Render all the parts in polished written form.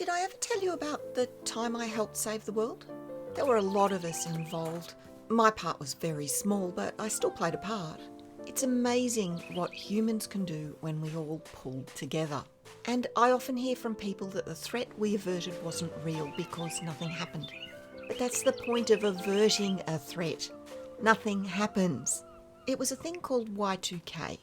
Did I ever tell you about the time I helped save the world? There were a lot of us involved. My part was very small, but I still played a part. It's amazing what humans can do when we all pull together. And I often hear from people that the threat we averted wasn't real because nothing happened. But that's the point of averting a threat. Nothing happens. It was a thing called Y2K.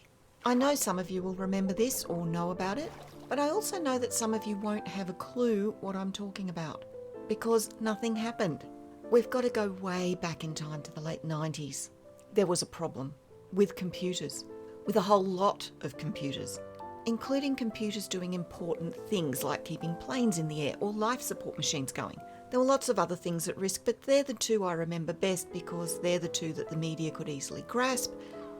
I know some of you will remember this or know about it, but I also know that some of you won't have a clue what I'm talking about, because nothing happened. We've got to go way back in time to the late 90s. There was a problem with computers, with a whole lot of computers, including computers doing important things like keeping planes in the air or life support machines going. There were lots of other things at risk, but they're the two I remember best because they're the two that the media could easily grasp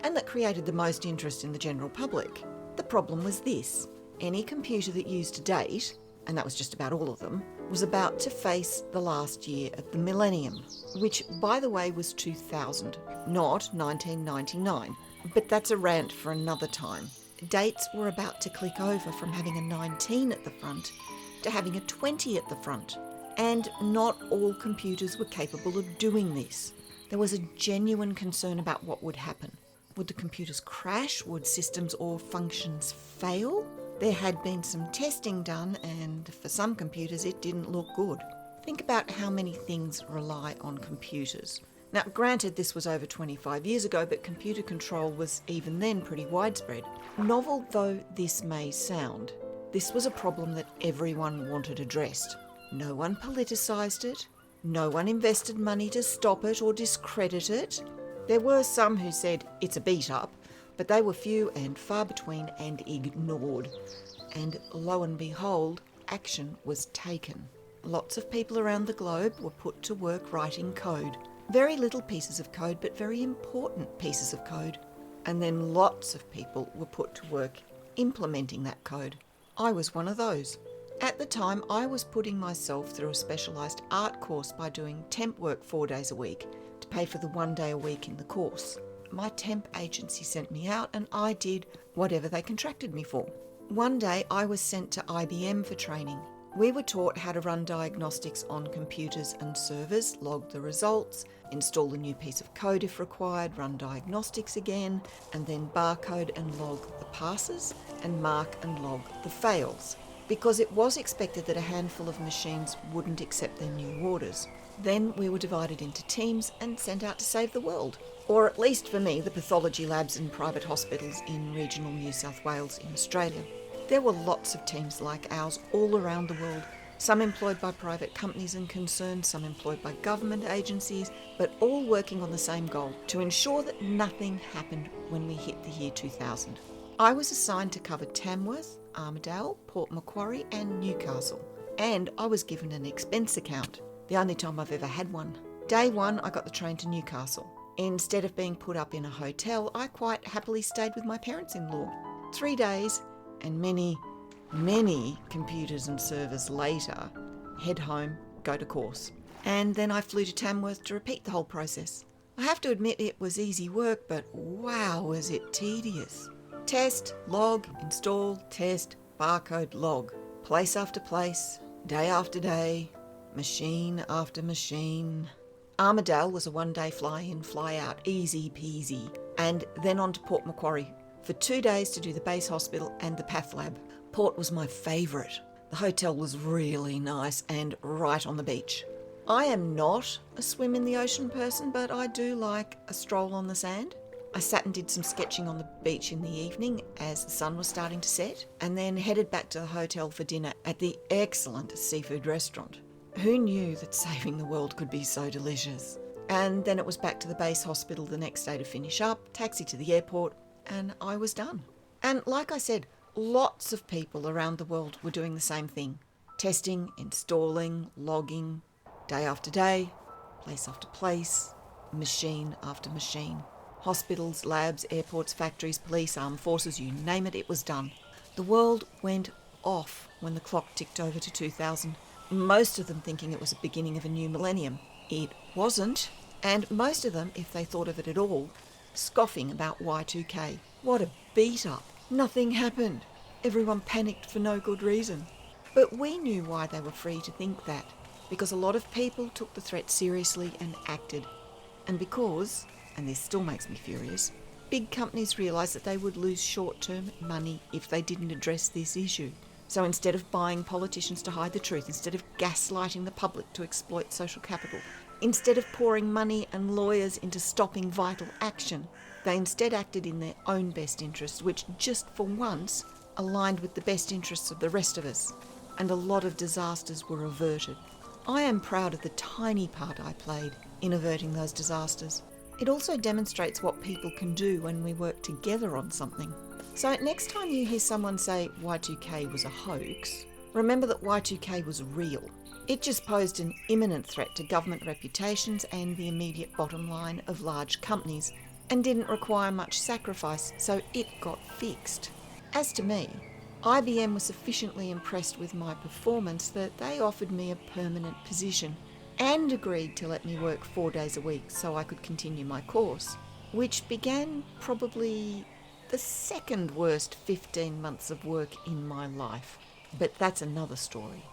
and that created the most interest in the general public. The problem was this: any computer that used to date, and that was just about all of them, was about to face the last year of the millennium, which, by the way, was 2000, not 1999. But that's a rant for another time. Dates were about to click over from having a 19 at the front to having a 20 at the front. And not all computers were capable of doing this. There was a genuine concern about what would happen. Would the computers crash? Would systems or functions fail? There had been some testing done, and for some computers it didn't look good. Think about how many things rely on computers. Now, granted, this was over 25 years ago, but computer control was even then pretty widespread. Novel though this may sound, this was a problem that everyone wanted addressed. No one politicised it. No one invested money to stop it or discredit it. There were some who said it's a beat-up, but they were few and far between and ignored. And lo and behold, action was taken. Lots of people around the globe were put to work writing code. Very little pieces of code, but very important pieces of code. And then lots of people were put to work implementing that code. I was one of those. At the time, I was putting myself through a specialised art course by doing temp work 4 days a week to pay for the 1 day a week in the course. My temp agency sent me out and I did whatever they contracted me for. One day I was sent to IBM for training. We were taught how to run diagnostics on computers and servers, log the results, install a new piece of code if required, run diagnostics again, and then barcode and log the passes and mark and log the fails, because it was expected that a handful of machines wouldn't accept their new orders. Then we were divided into teams and sent out to save the world. Or at least for me, the pathology labs and private hospitals in regional New South Wales in Australia. There were lots of teams like ours all around the world, some employed by private companies and concerns, some employed by government agencies, but all working on the same goal, to ensure that nothing happened when we hit the year 2000. I was assigned to cover Tamworth, Armidale, Port Macquarie and Newcastle, and I was given an expense account, the only time I've ever had one. Day one, I got the train to Newcastle. Instead of being put up in a hotel, I quite happily stayed with my parents-in-law. 3 days, and many computers and servers later, head home, go to course. And then I flew to Tamworth to repeat the whole process. I have to admit it was easy work, but wow, was it tedious. Test, log, install, test, barcode, log. Place after place, day after day, machine after machine. Armidale was a 1 day fly in, fly out, easy peasy. And then on to Port Macquarie for 2 days to do the base hospital and the path lab. Port was my favourite. The hotel was really nice and right on the beach. I am not a swim in the ocean person, but I do like a stroll on the sand. I sat and did some sketching on the beach in the evening as the sun was starting to set, and then headed back to the hotel for dinner at the excellent seafood restaurant. Who knew that saving the world could be so delicious? And then it was back to the base hospital the next day to finish up, taxi to the airport, and I was done. And like I said, lots of people around the world were doing the same thing. Testing, installing, logging, day after day, place after place, machine after machine. Hospitals, labs, airports, factories, police, armed forces, you name it, it was done. The world went off when the clock ticked over to 2000. Most of them thinking it was the beginning of a new millennium. It wasn't. And most of them, if they thought of it at all, scoffing about Y2K. What a beat-up. Nothing happened. Everyone panicked for no good reason. But we knew why they were free to think that, because a lot of people took the threat seriously and acted. And because, and this still makes me furious, big companies realised that they would lose short-term money if they didn't address this issue. So instead of buying politicians to hide the truth, instead of gaslighting the public to exploit social capital, instead of pouring money and lawyers into stopping vital action, they instead acted in their own best interests, which just for once aligned with the best interests of the rest of us. And a lot of disasters were averted. I am proud of the tiny part I played in averting those disasters. It also demonstrates what people can do when we work together on something. So next time you hear someone say Y2K was a hoax, remember that Y2K was real. It just posed an imminent threat to government reputations and the immediate bottom line of large companies, and didn't require much sacrifice, so it got fixed. As to me, IBM was sufficiently impressed with my performance that they offered me a permanent position and agreed to let me work 4 days a week so I could continue my course, which began probably the second worst 15 months of work in my life. But that's another story.